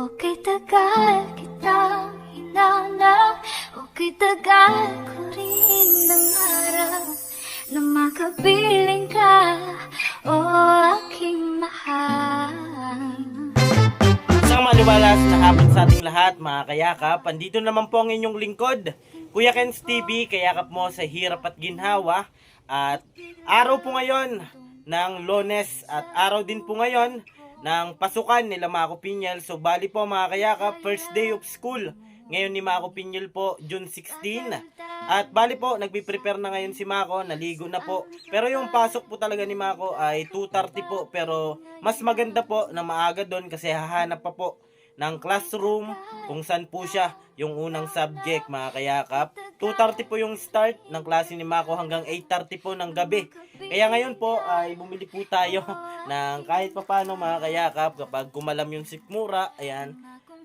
Okay, tagal kitang hinanap. Okay, tagal ko rin nangarap na makapiling ka, aking mahal. Isang maliwalas na hapon sa ating lahat, mga kayakap. Andito naman po ang inyong lingkod, Kuya Ken's TV, kayakap mo sa hirap at ginhawa. At araw po ngayon ng Lunes at araw din po ngayon ng pasukan nila Mako Piñel. So bali po mga kayakap, first day of school ngayon ni Mako Piñel po, June 16. At bali po, nagpiprepare na ngayon si Mako, naligo na po. Pero yung pasok po talaga ni Mako ay 2:30 po. Pero mas maganda po na maaga doon kasi hahanap pa po ng classroom kung saan po siya yung unang subject, mga kayakap. 2:30 po yung start ng klase ni Mako hanggang 8:30 po ng gabi. Kaya ngayon po ay bumili po tayo ng kahit papano, mga kayakap, kapag kumalam yung sikmura, ayan,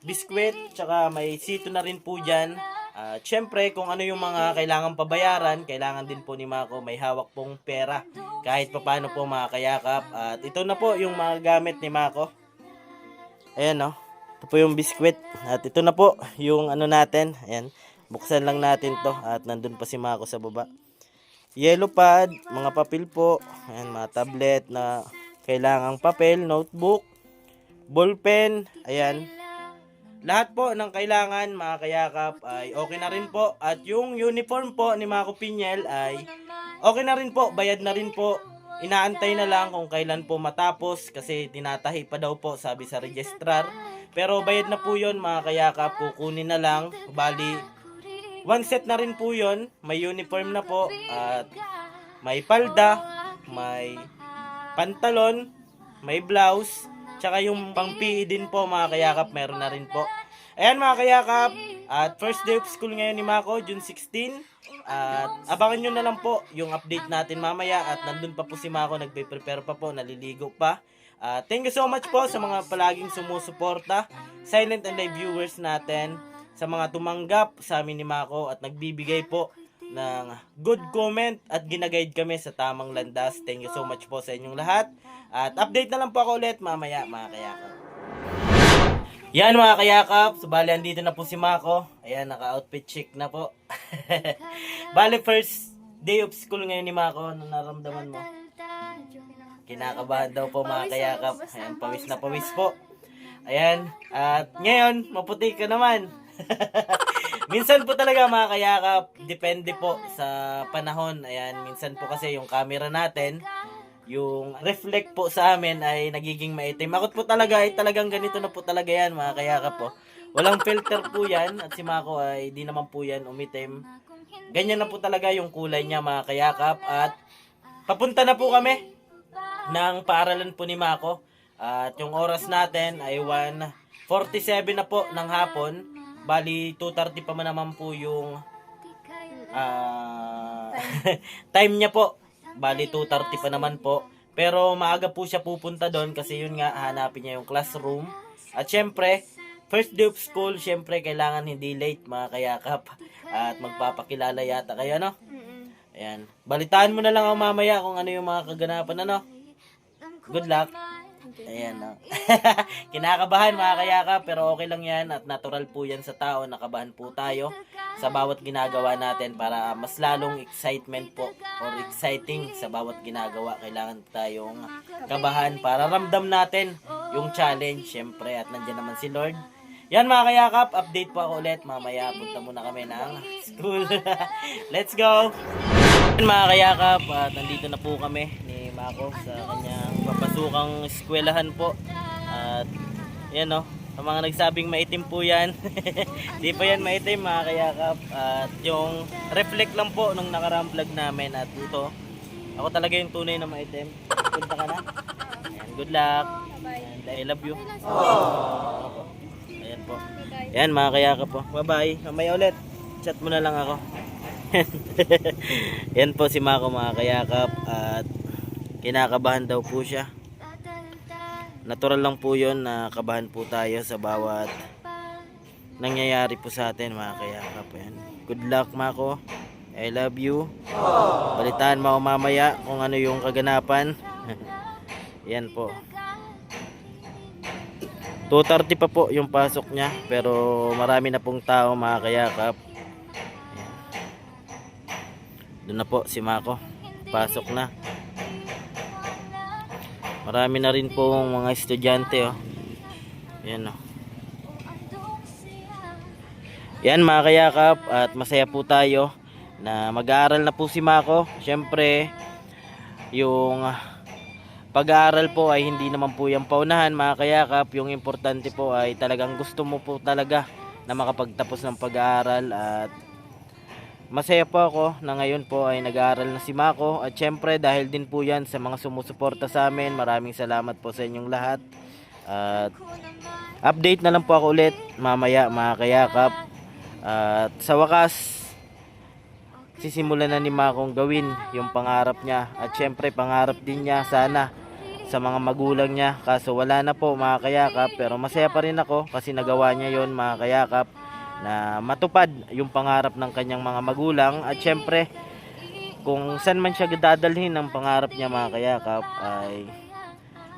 biskwit, tsaka may sito na rin po dyan. Syempre, kung ano yung mga kailangan pabayaran, kailangan din po ni Mako may hawak pong pera. Kahit papano po, mga kayakap. At ito na po yung mga gamit ni Mako. Ayan, no. Ito po yung biskwit. At ito na po yung ano natin. Ayan. Buksan lang natin to. At nandun pa si Mako sa baba. Yellow pad, mga papel po. Ayan, mga tablet na kailangang papel, notebook, ballpen. Ayan. Lahat po ng kailangan, mga kayakap, ay okay na rin po. At yung uniform po ni Mako Piñel ay okay na rin po. Bayad na rin po. Inaantay na lang kung kailan po matapos kasi tinatahi pa daw po, sabi sa registrar. Pero bayad na po yun, mga kayakap. Kukunin na lang. Bali, one set na rin po yun. May uniform na po. At may palda, may pantalon, may blouse, tsaka yung pang PE din po, mga kayakap, meron na rin po. Ayan, mga kayakap, at first day of school ngayon ni Mako, June 16. At abangan nyo na lang po yung update natin mamaya. At nandun pa po si Mako, nagpe-prepare pa po, naliligo pa. Thank you so much po sa mga palaging sumusuporta, silent and live viewers natin, sa mga tumanggap sa amin ni Mako at nagbibigay po ng good comment at ginaguide kami sa tamang landas. Thank you so much po sa inyong lahat. At update na lang po ako ulit mamaya, mga kayakap. Yan, mga kayakap. So bali, andito na po si Mako. Ayan, naka-outfit chic na po. Bali, first day of school ngayon ni Mako. Ano naramdaman mo? Kinakabahan daw po, mga kayakap. Ayan, pawis na pawis po. Ayan, at ngayon, maputi ka naman. Minsan po talaga, mga kayakap, depende po sa panahon. Ayan, minsan po kasi yung camera natin, yung reflect po sa amin ay nagiging maitim. Ako po talaga ay talagang ganito na po talaga yan, mga kayakap po. Walang filter po yan at si Mako ay di naman po yan umitim. Ganyan na po talaga yung kulay niya, mga kayakap. At papunta na po kami ng paaralan po ni Mako. At yung oras natin ay 1:47 na po ng hapon. Bali 2:30 pa man naman po yung time niya po. Bali 2:30 pa naman po. Pero maaga po siya pupunta doon kasi yun nga, hanapin niya yung classroom. At syempre, first day of school, syempre kailangan hindi late, mga kayakap. At magpapakilala yata kayo, no? Ayan. Balitaan mo na lang ang mamaya kung ano yung mga kaganapan, ano? Good luck. Ayan, no? Kinakabahan, mga kayakap, pero okay lang yan at natural po yan sa tao. Nakabahan po tayo sa bawat ginagawa natin para mas lalong excitement po or exciting sa bawat ginagawa. Kailangan tayong kabahan para ramdam natin yung challenge, syempre. At nandiyan naman si Lord. Yan, mga kayakap, update po ako ulit. Mamaya punta muna kami ng school. Let's go! Yan, mga kayakap, at nandito na po kami ni Mako sa kanyang papasukang eskwelahan po. At yan, no, sa mga nagsabing maitim po yan. Di pa yan maitim, mga kayakap. At yung reflect lang po nung nakaraang vlog namin. At ito, ako talaga yung tunay na maitim. Punta ka na. Ayan, good luck. And I love you. Ayan po. Ayan, mga kayakap po. Bye bye. Mamaya ulit. Chat mo na lang ako. Yan po si Mako, mga kayakap. At kinakabahan daw po siya. Natural lang po yun na kabahan po tayo sa bawat nangyayari po sa atin, mga kayakap. Yan. Good luck, Mako. I love you. Balitaan mo mamaya kung ano yung kaganapan. Yan po. 2:30 pa po yung pasok niya, pero marami na pong tao mga kayakap. Ayan. Doon na po si Mako, pasok na. Marami na rin pong mga estudyante oh. Ayan oh. Yan mga kayakap, at masaya po tayo na mag-aaral na po si Mako. Siyempre yung pag-aaral po ay hindi naman po yung paunahan mga kayakap. Yung importante po ay talagang gusto mo po talaga na makapagtapos ng pag-aaral. At masaya po ako na ngayon po ay nag-aaral na si Mako. At syempre dahil din po yan sa mga sumusuporta sa amin. Maraming salamat po sa inyong lahat. At update na lang po ako ulit mamaya mga kayakap. At sa wakas, sisimulan na ni Makong gawin yung pangarap niya. At syempre pangarap din niya sana sa mga magulang niya. Kaso wala na po mga kayakap. Pero masaya pa rin ako kasi nagawa niya yon mga kayakap, na matupad yung pangarap ng kanyang mga magulang. At syempre kung saan man siya dadalhin ng pangarap niya mga kayakap, ay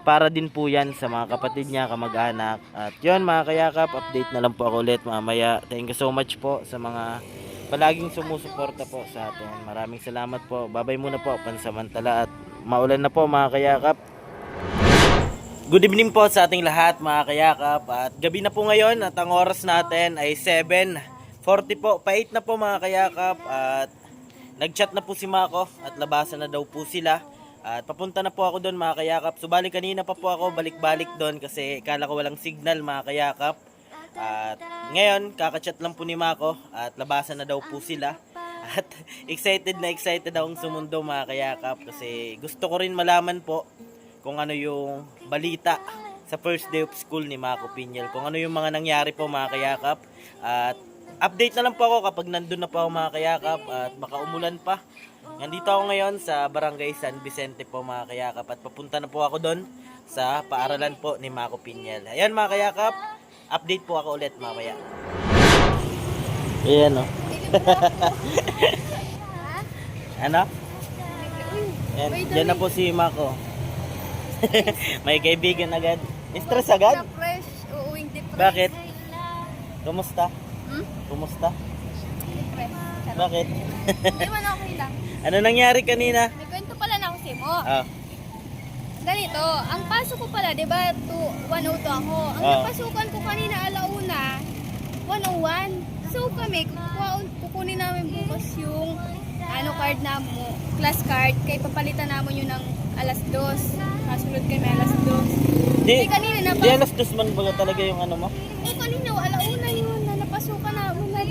para din po yan sa mga kapatid niya, kamag-anak. At yun mga kayakap, update na lang po ako ulit mamaya. Thank you so much po sa mga palaging sumusuporta po sa atin. Maraming salamat po. Babay muna po pansamantala at maulan na po mga kayakap. Good evening po sa ating lahat mga kayakap. At gabi na po ngayon at ang oras natin ay 7:40 po. Pa-8 na po mga kayakap. At nag-chat na po si Mako at labasan na daw po sila. At papunta na po ako doon mga kayakap. Subali kanina pa po ako balik-balik doon kasi kala ko walang signal mga kayakap. At ngayon kakachat lang po ni Mako at labasan na daw po sila. At excited na excited akong sumundo mga kayakap kasi gusto ko rin malaman po kung ano yung balita sa first day of school ni Mako Piñel. Kung ano yung mga nangyari po mga kayakap. At update na lang po ako kapag nandun na po ako mga kayakap at baka umulan pa. Nandito ako ngayon sa Barangay San Vicente po mga kayakap at papunta na po ako doon sa paaralan po ni Mako Piñel. Ayan mga kayakap, update po ako ulit mamaya. Ayan o. Ano? Ayan, dyan na po si Mako. May kaibigan agad. Stress agad? Fresh, uuwing depressed. Bakit? Kumusta? Hmm? Kumusta? Depressed. Bakit? Hindi man okay lang. Ano nangyari kanina? May kwento pala na ako sa mo. Ah, Ganito, ang pasok ko pala, di ba, 102 ako. Ang Ah. napasukan ko kanina alauna, 101. So kami, kukunin namin bukas yung card na mo, class card, kay papalitan namin yun ng alas 2. Kasunod kami alas 2. di, kanina di alas dos man baga talaga yung ano mo? Kanina, alauna yun, na napasukan namin na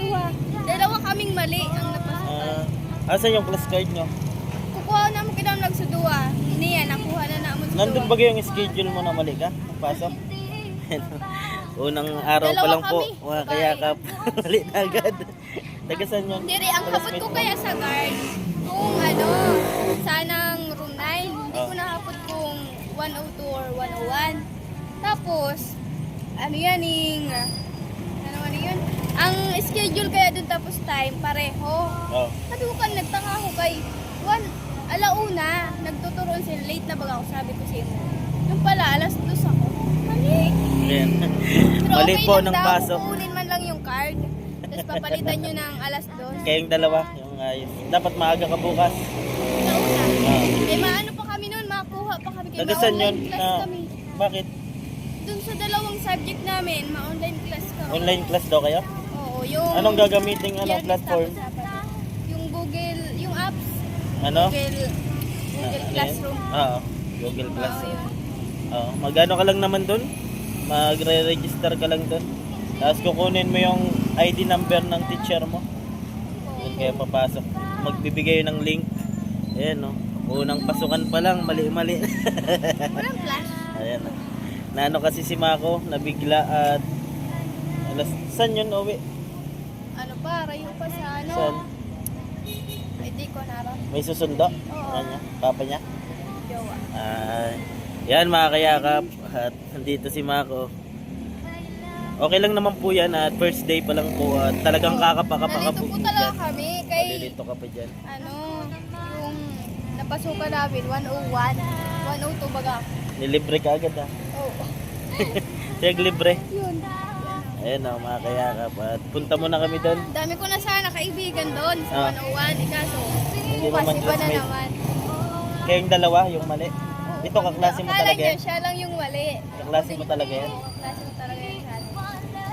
dalawa kaming mali ang napasukan. Asan yung class card nyo? Kukuha namin kinang nagsuduwa. Niya, nakuha na namin suduwa. Nandun ba yung schedule mo na mali ka? Pasok? Unang araw pa Dalawa lang po. kami, Mga babae. kayakap. Mali na agad. Tagasan yun? Hindi, ang hapot ko kaya sa guard, kung sanang room 9, hindi ko nahapot kung 102 or 101. Tapos, ano yun? Ang schedule kaya dun tapos time, pareho. Oh. Sabi ko kan, nagtaka ako kay alauna, nagtuturoon sila, late na baga ako, sabi ko siya. Yung pala, alas 2 ako. Mali. Ayan. Pero Mali okay po lang ng daw, pasok. kukunin man lang yung card. Tapos papalitan nyo ng alas 2. Kayong dalawa. Yung, dapat maaga ka bukas. Nauna. Ah. Maano pa kami noon, makakuha pa kami. Kaya Tagasan yun? ma-online class Na, kami. bakit? Dun sa dalawang subject namin, ma-online class kami. Online class daw kayo? Oo, yung... Anong gagamitin Yearly platform? tapos yung Google, yung apps. Ano? Google Ano yun? Classroom. Oo. Google Oo, Classroom. yun. Oo. Magano ka lang naman dun? Magre-register ka lang dun. Tapos kukunin mo yung ID number ng teacher mo. Doon kayo papasok. Magbibigay ng link. Ayan no. Unang pasukan pa lang, mali-mali. Walang flash. Ayan no. Naano kasi si Mako, nabigla at alas, saan yun uwi? Ano pa, rayo pa sa Saan? Ay, di ko naroon. May susundo? Oo. Ano niya? Papa niya? Jowa. Yan mga kayakap. At nandito si Mako. Okay lang naman po yan at first day pa lang po at talagang Nalito kakapakapakabog po talaga kami kay Malilito ka pa dyan. yung napasukan namin 101, 102 baga. Nilibre ka agad ha. Oo. Tiyag libre. Yun. Ayan o, mga kayakap. At punta muna kami doon. Dami ko na sana kaibigan doon sa 101. Kaso, Hindi bukas naman iba na classmate. naman. Kayong dalawa, yung mali. Ito, kaklase mo Akala talaga niya, yan. siya lang yung mali. Kaklase mo talaga yan. Kaklase mo talaga yan sa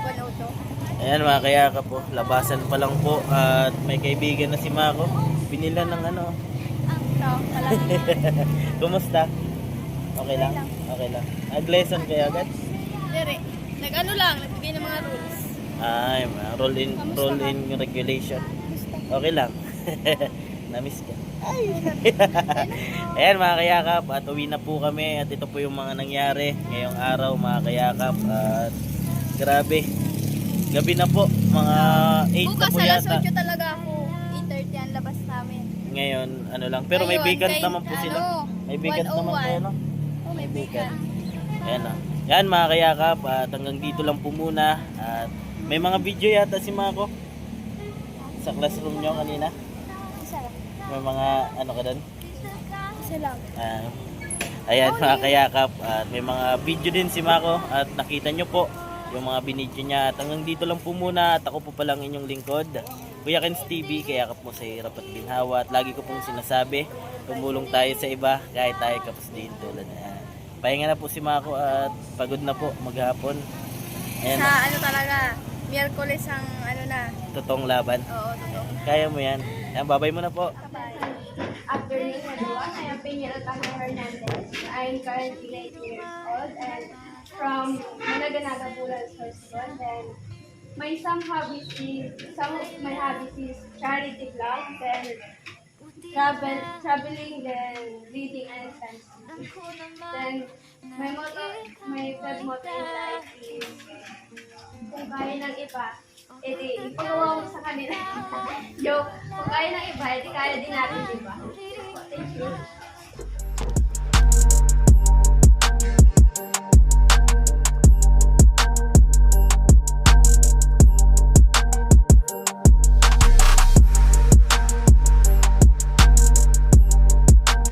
102. Ayan mga kayakap po, labasan pa lang po. At may kaibigan na si Mako. Binila ng ano. So, wala na. Kumusta? Okay lang? Okay lang. Nag-lesson kayo agad? Dire, nag-ano lang, nagbigay ng mga rules. Ay, mga rule in regulation. Okay lang. Namiss ka. Ayan mga kayakap, at uwi na po kami. At ito po yung mga nangyari ngayong araw mga kayakap. At grabe, gabi na po, mga 8 na Bukas po alas yata. 8 talaga ako. 8:30 ang labas namin. Ngayon, ano lang. Pero may Ayun, vacant kay, naman po sila. ano, May vacant naman 101. kayo, no? Oh, may bacon. Ayan na. Yan mga kayakap, at hanggang dito lang po muna. At may mga video yata si Mako sa classroom nyo kanina. Isa lang. May mga ano ka doon? Isa lang. Ayan mga kayakap, at may mga video din si Mako. At nakita nyo po yung mga binidyo niya. At hanggang dito lang po muna. At ako po palang inyong lingkod, Kuya Ken's TV, kayakap mo sa hirap at ginhawa. At lagi ko pong sinasabi, tumulong tayo sa iba kahit tayo kapos din tulad na. Pahinga na po si Mako at pagod na po maghapon. Ayan Sa na, ano talaga, Miyerkules ang ano na. totoong laban. Oo, totoo. Kaya mo yan. Ayan, babay mo na po. Afternoon, everyone. I am Peña Tajo Hernandez. I am currently 8 years old and from Managanaga Bulan Festival. Then some of my hobbies is charity vlogs and traveling, then reading and science. Then my third motto in life is kung kaya ng iba, edi ipagawa mo sa kanila. Joke, kung kaya ng iba, edi kaya din natin, di ba? Thank you.